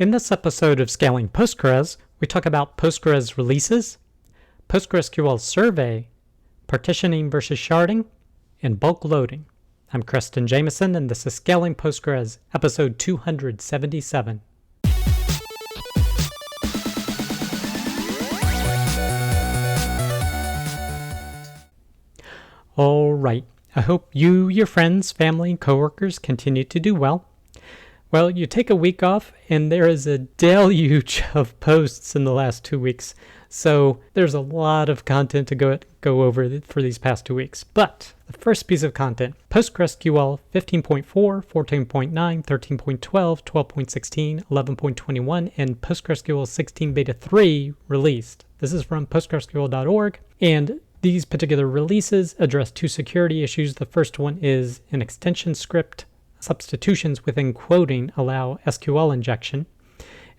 In this episode of Scaling Postgres, we talk about Postgres releases, PostgreSQL survey, partitioning versus sharding, and bulk loading. I'm Preston Jameson, and this is Scaling Postgres, episode 277. All right, I hope you, your friends, family, and coworkers continue to do well. Well, you take a week off, and there is a deluge of posts in the last 2 weeks. So there's a lot of content to go over for these past 2 weeks. But the first piece of content, PostgreSQL 15.4, 14.9, 13.12, 12.16, 11.21, and PostgreSQL 16 Beta 3 released. This is from postgresql.org, and these particular releases address two security issues. The first one is an extension script. Substitutions within quoting allow SQL injection.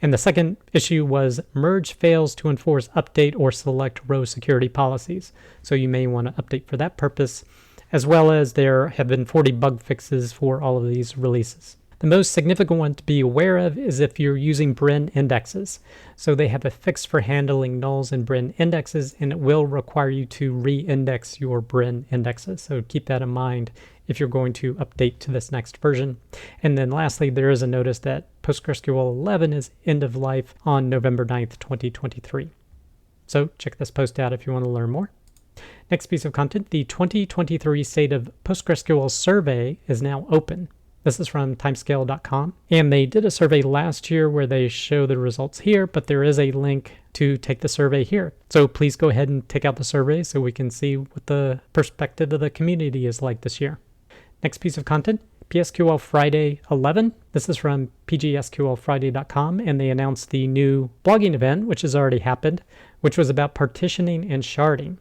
And the second issue was merge fails to enforce update or select row security policies. So you may want to update for that purpose, as well as there have been 40 bug fixes for all of these releases. The most significant one to be aware of is if you're using BRIN indexes. So they have a fix for handling nulls in BRIN indexes, and it will require you to re-index your BRIN indexes. So keep that in mind if you're going to update to this next version. And then lastly, there is a notice that PostgreSQL 11 is end of life on November 9th, 2023. So check this post out if you want to learn more. Next piece of content, the 2023 State of PostgreSQL survey is now open. This is from timescale.com, and they did a survey last year where they show the results here, but there is a link to take the survey here. So please go ahead and take out the survey so we can see what the perspective of the community is like this year. Next piece of content, PSQL Phriday 11. This is from pgsqlphriday.com, and they announced the new blogging event, which has already happened, which was about partitioning and sharding.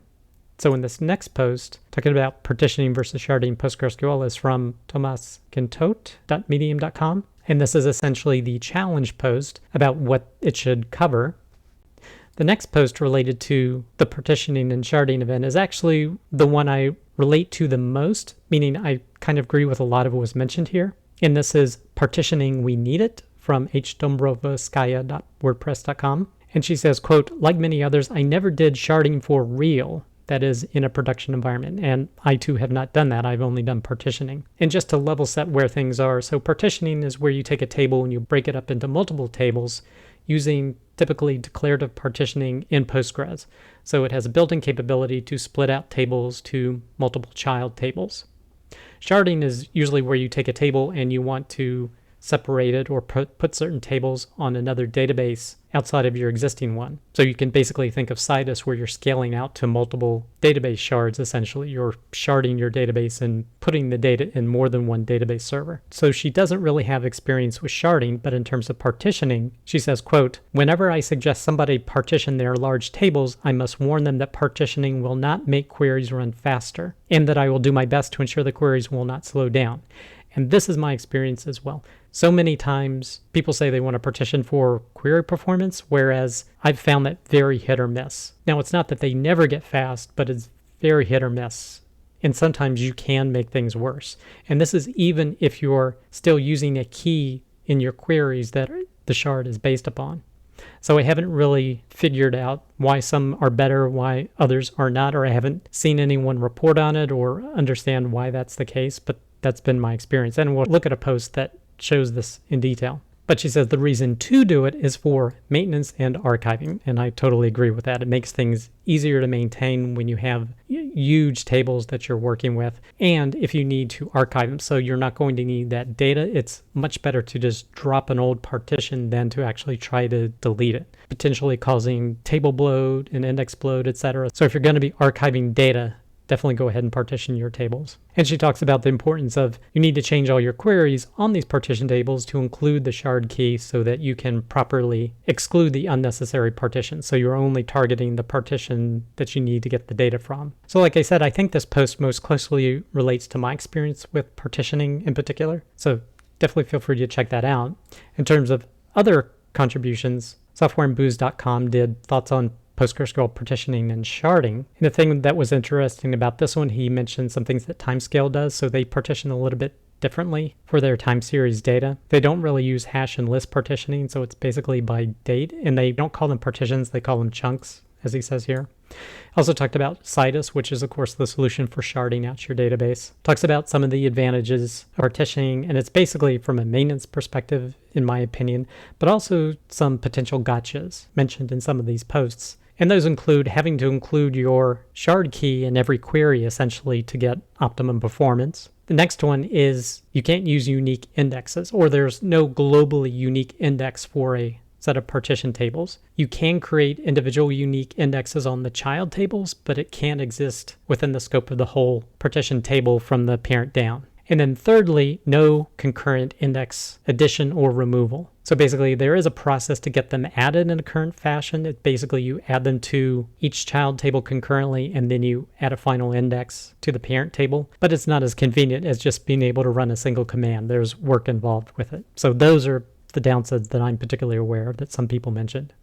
So in this next post, talking about partitioning versus sharding PostgreSQL is from tomaskintote.medium.com. And this is essentially the challenge post about what it should cover. The next post related to the partitioning and sharding event is actually the one I relate to the most, meaning I kind of agree with a lot of what was mentioned here. And this is Partitioning We Need It from hdombrovoskaya.wordpress.com. And she says, quote, like many others, I never did sharding for real. That is in a production environment. And I too have not done that. I've only done partitioning. And just to level set where things are, so partitioning is where you take a table and you break it up into multiple tables using typically declarative partitioning in Postgres. So it has a built-in capability to split out tables to multiple child tables. Sharding is usually where you take a table and you want to separate it or put certain tables on another database outside of your existing one. So you can basically think of Citus where you're scaling out to multiple database shards. Essentially, you're sharding your database and putting the data in more than one database server. So she doesn't really have experience with sharding, but in terms of partitioning, she says, quote, whenever I suggest somebody partition their large tables, I must warn them that partitioning will not make queries run faster, and that I will do my best to ensure the queries will not slow down. And this is my experience as well. So many times people say they want to partition for query performance, whereas I've found that very hit or miss. Now, it's not that they never get fast, but it's very hit or miss. And sometimes you can make things worse. And this is even if you're still using a key in your queries that the shard is based upon. So I haven't really figured out why some are better, why others are not, or I haven't seen anyone report on it or understand why that's the case, but that's been my experience. And we'll look at a post that shows this in detail. But she says the reason to do it is for maintenance and archiving. And I totally agree with that. It makes things easier to maintain when you have huge tables that you're working with. And if you need to archive them, so you're not going to need that data, it's much better to just drop an old partition than to actually try to delete it, potentially causing table bloat and index bloat, etc. So if you're going to be archiving data, definitely go ahead and partition your tables. And she talks about the importance of you need to change all your queries on these partition tables to include the shard key so that you can properly exclude the unnecessary partitions. So you're only targeting the partition that you need to get the data from. So like I said, I think this post most closely relates to my experience with partitioning in particular. So definitely feel free to check that out. In terms of other contributions, softwareandbooze.com did thoughts on PostgreSQL partitioning and sharding. And the thing that was interesting about this one, he mentioned some things that Timescale does. So they partition a little bit differently for their time series data. They don't really use hash and list partitioning, so it's basically by date, and they don't call them partitions, they call them chunks, as he says here. Also talked about Citus, which is of course the solution for sharding out your database. Talks about some of the advantages of partitioning, and it's basically from a maintenance perspective, in my opinion, but also some potential gotchas mentioned in some of these posts. And those include having to include your shard key in every query essentially to get optimum performance. The next one is you can't use unique indexes, or there's no globally unique index for a set of partition tables. You can create individual unique indexes on the child tables, but it can't exist within the scope of the whole partition table from the parent down. And then thirdly, no concurrent index addition or removal. So basically there is a process to get them added in a current fashion. It basically you add them to each child table concurrently, and then you add a final index to the parent table. But it's not as convenient as just being able to run a single command. There's work involved with it. So those are the downsides that I'm particularly aware of that some people mentioned.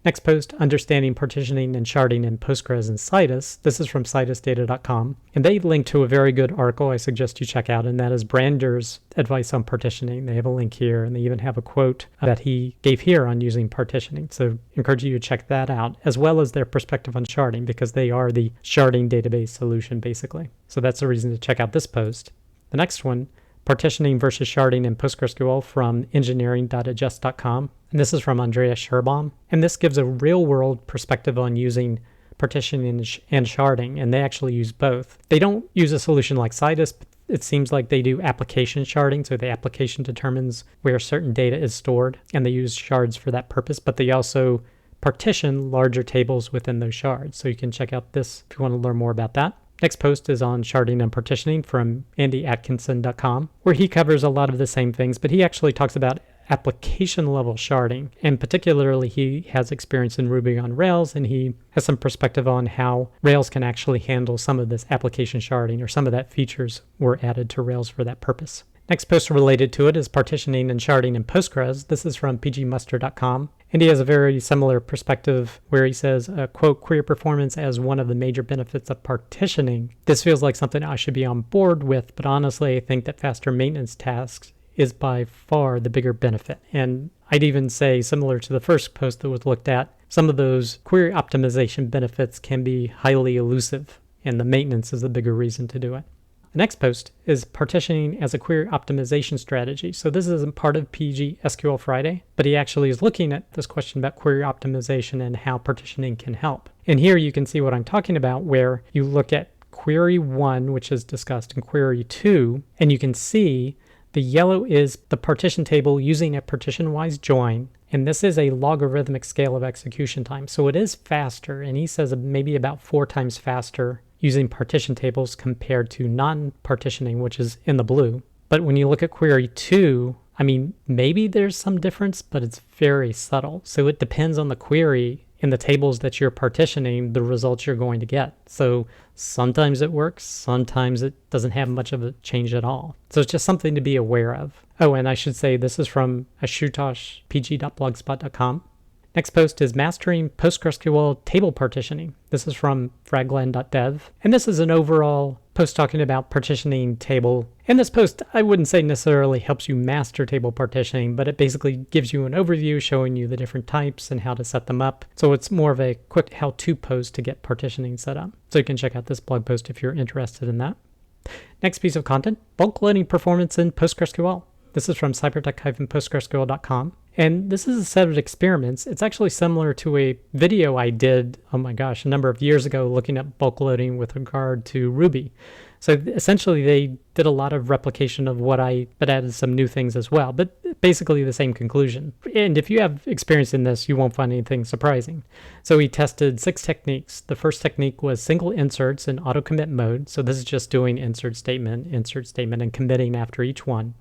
Next post, Understanding Partitioning and Sharding in Postgres and Citus. This is from citusdata.com, and they link to a very good article I suggest you check out, and that is Brander's advice on partitioning. They have a link here, and they even have a quote that he gave here on using partitioning. So I encourage you to check that out, as well as their perspective on sharding, because they are the sharding database solution, basically. So that's a reason to check out this post. The next one, Partitioning versus Sharding in PostgreSQL from engineering.adjust.com. And this is from Andreas Scherbaum. And this gives a real-world perspective on using partitioning and sharding, and they actually use both. They don't use a solution like Citus, but it seems like they do application sharding, so the application determines where certain data is stored, and they use shards for that purpose, but they also partition larger tables within those shards. So you can check out this if you want to learn more about that. Next post is on sharding and partitioning from AndyAtkinson.com, where he covers a lot of the same things, but he actually talks about application level sharding, and particularly he has experience in Ruby on Rails, and he has some perspective on how Rails can actually handle some of this application sharding, or some of that features were added to Rails for that purpose. Next post related to it is Partitioning and Sharding in Postgres. This is from pgmuster.com. And he has a very similar perspective where he says, quote, query performance as one of the major benefits of partitioning. This feels like something I should be on board with, but honestly, I think that faster maintenance tasks is by far the bigger benefit. And I'd even say, similar to the first post that was looked at, some of those query optimization benefits can be highly elusive, and the maintenance is the bigger reason to do it. The next post is Partitioning as a query optimization strategy. So this isn't part of PGSQL Phriday, but he actually is looking at this question about query optimization and how partitioning can help. And here you can see what I'm talking about, where you look at query 1, which is discussed, and query 2, and you can see the yellow is the partition table using a partition-wise join, and this is a logarithmic scale of execution time. So it is faster, and he says maybe about 4 times faster using partition tables compared to non-partitioning, which is in the blue. But when you look at query 2, I mean, maybe there's some difference, but it's very subtle. So it depends on the query in the tables that you're partitioning, the results you're going to get. So sometimes it works, sometimes it doesn't have much of a change at all. So it's just something to be aware of. Oh, and I should say this is from Ashutosh pg.blogspot.com. Next post is Mastering PostgreSQL Table Partitioning. This is from fragland.dev. And this is an overall post talking about partitioning table. And this post, I wouldn't say necessarily helps you master table partitioning, but it basically gives you an overview showing you the different types and how to set them up. So it's more of a quick how-to post to get partitioning set up. So you can check out this blog post if you're interested in that. Next piece of content, bulk loading performance in PostgreSQL. This is from cybertech-postgresql.com. And this is a set of experiments. It's actually similar to a video I did, oh my gosh, a number of years ago looking at bulk loading with regard to Ruby. So essentially they did a lot of replication of but added some new things as well, but basically the same conclusion. And if you have experience in this, you won't find anything surprising. So he tested 6 techniques. The first technique was single inserts in auto commit mode. So this is just doing insert statement, and committing after each one.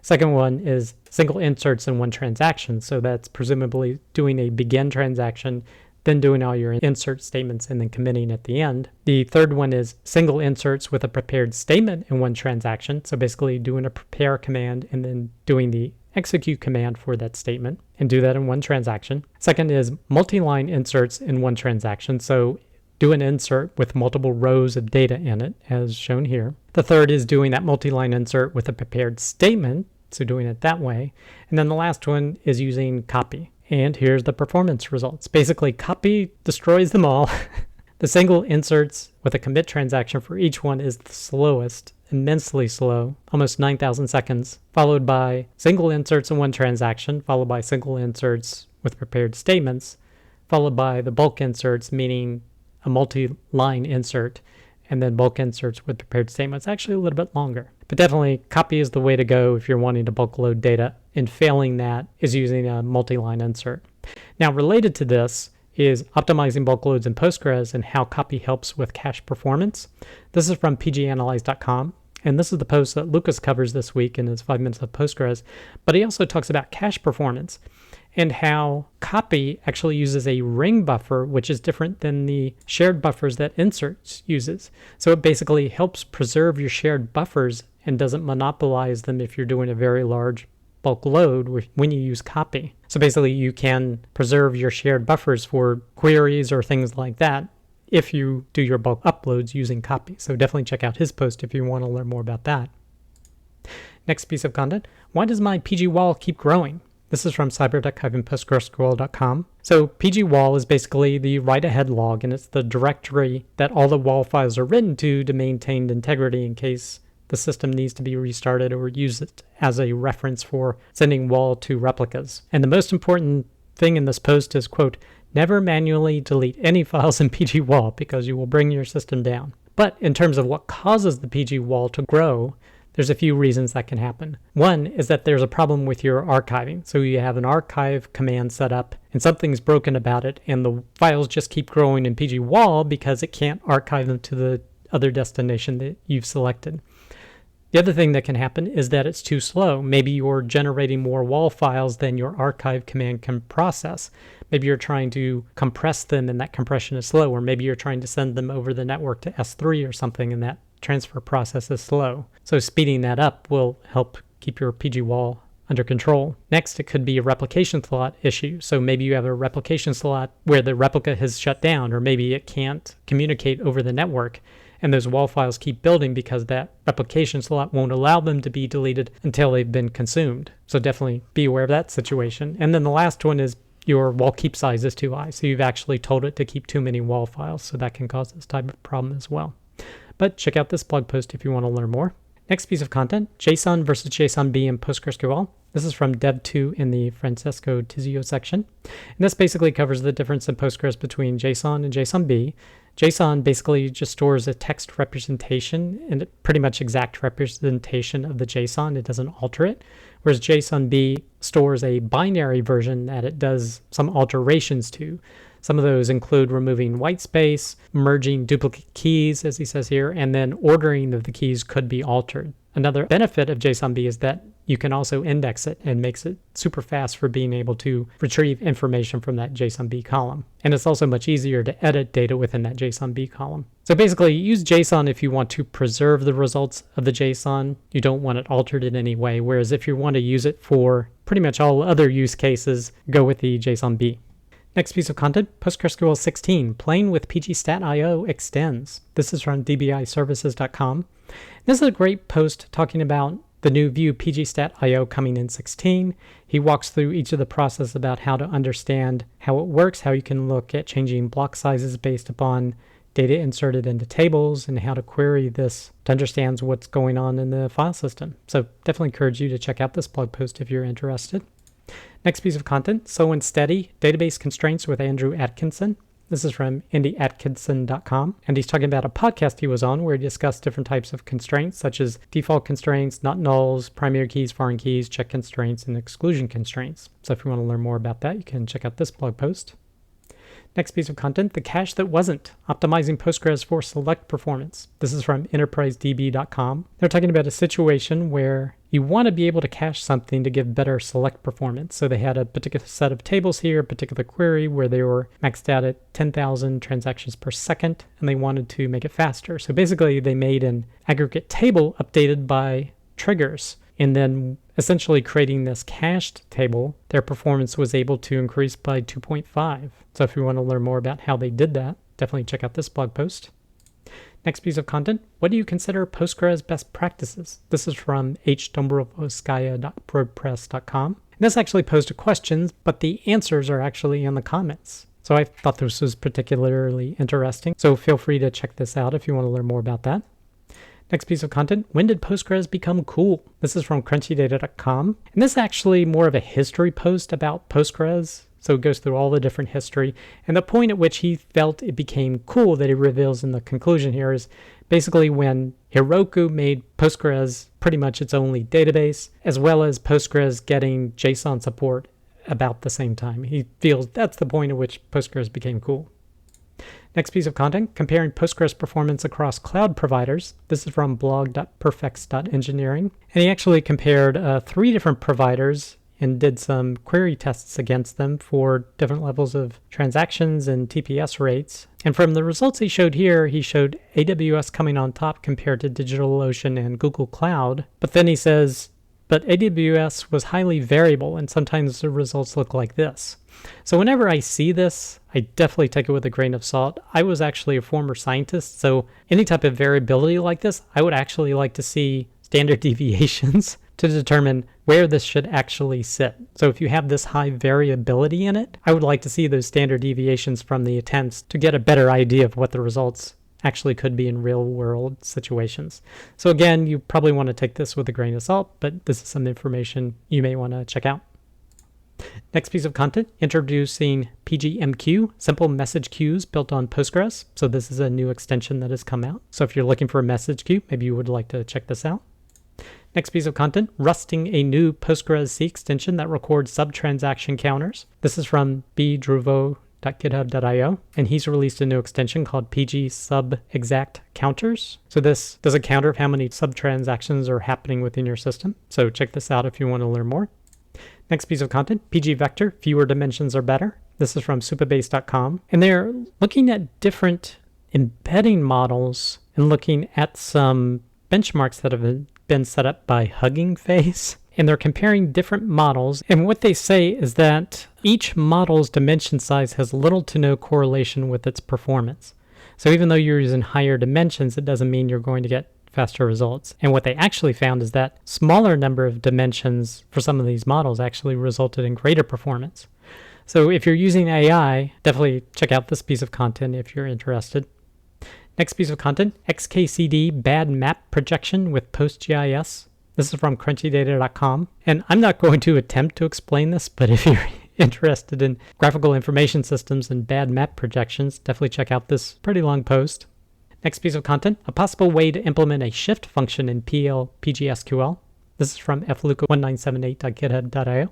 Second one is single inserts in one transaction. So that's presumably doing a begin transaction, then doing all your insert statements and then committing at the end. The third one is single inserts with a prepared statement in one transaction. So basically doing a prepare command and then doing the execute command for that statement, and do that in one transaction. Second is multi-line inserts in one transaction. So do an insert with multiple rows of data in it, as shown here. The third is doing that multi-line insert with a prepared statement, so doing it that way. And then the last one is using copy. And here's the performance results. Basically, copy destroys them all. The single inserts with a commit transaction for each one is the slowest, immensely slow, almost 9,000 seconds, followed by single inserts in one transaction, followed by single inserts with prepared statements, followed by the bulk inserts, meaning a multi-line insert, and then bulk inserts with prepared statements, actually a little bit longer. But definitely copy is the way to go if you're wanting to bulk load data, and failing that is using a multi-line insert. Now, related to this is optimizing bulk loads in Postgres and how copy helps with cache performance. This is from pganalyze.com, and this is the post that Lucas covers this week in his 5 minutes of Postgres, but he also talks about cache performance and how copy actually uses a ring buffer, which is different than the shared buffers that inserts uses. So it basically helps preserve your shared buffers and doesn't monopolize them if you're doing a very large bulk load when you use copy. So basically you can preserve your shared buffers for queries or things like that if you do your bulk uploads using copy. So definitely check out his post if you want to learn more about that. Next piece of content, why does my PG wall keep growing? This is from cyberdeck-postgresql.com. So PG wall is basically the write-ahead log, and it's the directory that all the wall files are written to maintain integrity in case the system needs to be restarted or use it as a reference for sending wall to replicas. And the most important thing in this post is, quote, never manually delete any files in PG wall because you will bring your system down. But in terms of what causes the PG wall to grow, there's a few reasons that can happen. One is that there's a problem with your archiving. So you have an archive command set up and something's broken about it, and the files just keep growing in PG wall because it can't archive them to the other destination that you've selected. The other thing that can happen is that it's too slow. Maybe you're generating more wall files than your archive command can process. Maybe you're trying to compress them and that compression is slow, or maybe you're trying to send them over the network to S3 or something and that transfer process is slow. So speeding that up will help keep your PG wall under control. Next, it could be a replication slot issue. So maybe you have a replication slot where the replica has shut down, or maybe it can't communicate over the network. And those wall files keep building because that replication slot won't allow them to be deleted until they've been consumed. So definitely be aware of that situation. And then the last one is your wall keep size is too high. So you've actually told it to keep too many wall files. So that can cause this type of problem as well. But check out this blog post if you want to learn more. Next piece of content, JSON versus JSONB in PostgreSQL. This is from Dev2 in the Francesco Tizio section. And this basically covers the difference in Postgres between JSON and JSONB. JSON basically just stores a text representation and pretty much exact representation of the JSON. It doesn't alter it. Whereas JSONB stores a binary version that it does some alterations to. Some of those include removing white space, merging duplicate keys, as he says here, and then ordering of the keys could be altered. Another benefit of JSONB is that you can also index it and makes it super fast for being able to retrieve information from that JSONB column. And it's also much easier to edit data within that JSONB column. So basically, use JSON if you want to preserve the results of the JSON. You don't want it altered in any way, whereas if you want to use it for pretty much all other use cases, go with the JSONB. Next piece of content, PostgreSQL 16, playing with pgstat.io extends. This is from dbiservices.com. This is a great post talking about the new view pgstat.io coming in 16. He walks through each of the process about how to understand how it works, how you can look at changing block sizes based upon data inserted into tables, and how to query this to understand what's going on in the file system. So definitely encourage you to check out this blog post if you're interested. Next piece of content, So Unsteady, Database Constraints with Andrew Atkinson. This is from andyatkinson.com, and he's talking about a podcast he was on where he discussed different types of constraints, such as default constraints, not nulls, primary keys, foreign keys, check constraints, and exclusion constraints. So if you want to learn more about that, you can check out this blog post. Next piece of content, the cache that wasn't, optimizing Postgres for select performance. This is from enterprisedb.com. They're talking about a situation where you want to be able to cache something to give better select performance. So they had a particular set of tables here, a particular query where they were maxed out at 10,000 transactions per second, and they wanted to make it faster. So basically they made an aggregate table updated by triggers, and then essentially creating this cached table, their performance was able to increase by 2.5. So if you want to learn more about how they did that, definitely check out this blog post. Next piece of content, what do you consider Postgres best practices? This is from hdombrovoskaya.wordpress.com. And this actually posed a question, but the answers are actually in the comments. So I thought this was particularly interesting. So feel free to check this out if you want to learn more about that. Next piece of content, when did Postgres become cool? This is from crunchydata.com. And this is actually more of a history post about Postgres. So it goes through all the different history. And the point at which he felt it became cool that he reveals in the conclusion here is basically when Heroku made Postgres pretty much its only database, as well as Postgres getting JSON support about the same time. He feels that's the point at which Postgres became cool. Next piece of content, comparing Postgres performance across cloud providers. This is from blog.perfects.engineering. And he actually compared 3 different providers and did some query tests against them for different levels of transactions and TPS rates. And from the results he showed here, he showed AWS coming on top compared to DigitalOcean and Google Cloud. But then he says, but AWS was highly variable, and sometimes the results look like this. So whenever I see this, I definitely take it with a grain of salt. I was actually a former scientist, so any type of variability like this, I would actually like to see standard deviations to determine where this should actually sit. So if you have this high variability in it, I would like to see those standard deviations from the attempts to get a better idea of what the results actually could be in real world situations. So again, you probably want to take this with a grain of salt, but this is some information you may want to check out. Next piece of content, introducing PGMQ, simple message queues built on Postgres. So this is a new extension that has come out. So if you're looking for a message queue, maybe you would like to check this out. Next piece of content, rusting a new Postgres C extension that records subtransaction counters. This is from bdruvo.github.io, and he's released a new extension called pgsubexact counters. So this does a counter of how many subtransactions are happening within your system. So check this out if you want to learn more. Next piece of content, pgvector, fewer dimensions are better. This is from supabase.com, and they're looking at different embedding models and looking at some benchmarks that have been set up by Hugging Face, and they're comparing different models. And what they say is that each model's dimension size has little to no correlation with its performance. So even though you're using higher dimensions, it doesn't mean you're going to get faster results. And what they actually found is that smaller number of dimensions for some of these models actually resulted in greater performance. So if you're using AI, definitely check out this piece of content if you're interested. Next piece of content, XKCD bad map projection with PostGIS. This is from crunchydata.com. And I'm not going to attempt to explain this, but if you're interested in graphical information systems and bad map projections, definitely check out this pretty long post. Next piece of content, a possible way to implement a shift function in PGSQL. This is from fluca1978.github.io.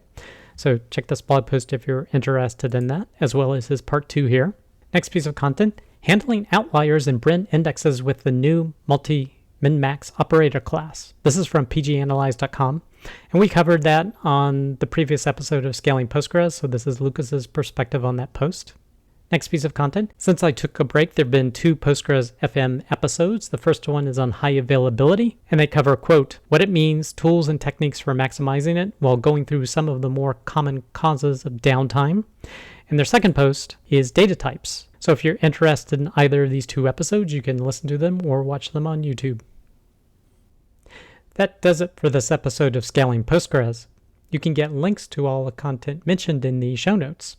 So check this blog post if you're interested in that, as well as his part 2 here. Next piece of content, handling outliers and BRIN indexes with the new minmaxoperator class. This is from pganalyze.com. And we covered that on the previous episode of Scaling Postgres, so this is Lucas's perspective on that post. Next piece of content, since I took a break, there have been 2 Postgres FM episodes. The first one is on high availability, and they cover, quote, what it means, tools and techniques for maximizing it, while going through some of the more common causes of downtime. And their second post is data types. So if you're interested in either of these 2 episodes, you can listen to them or watch them on YouTube. That does it for this episode of Scaling Postgres. You can get links to all the content mentioned in the show notes.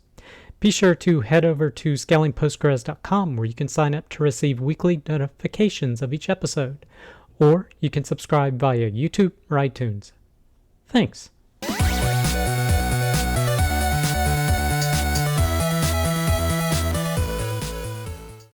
Be sure to head over to scalingpostgres.com where you can sign up to receive weekly notifications of each episode, or you can subscribe via YouTube or iTunes. Thanks.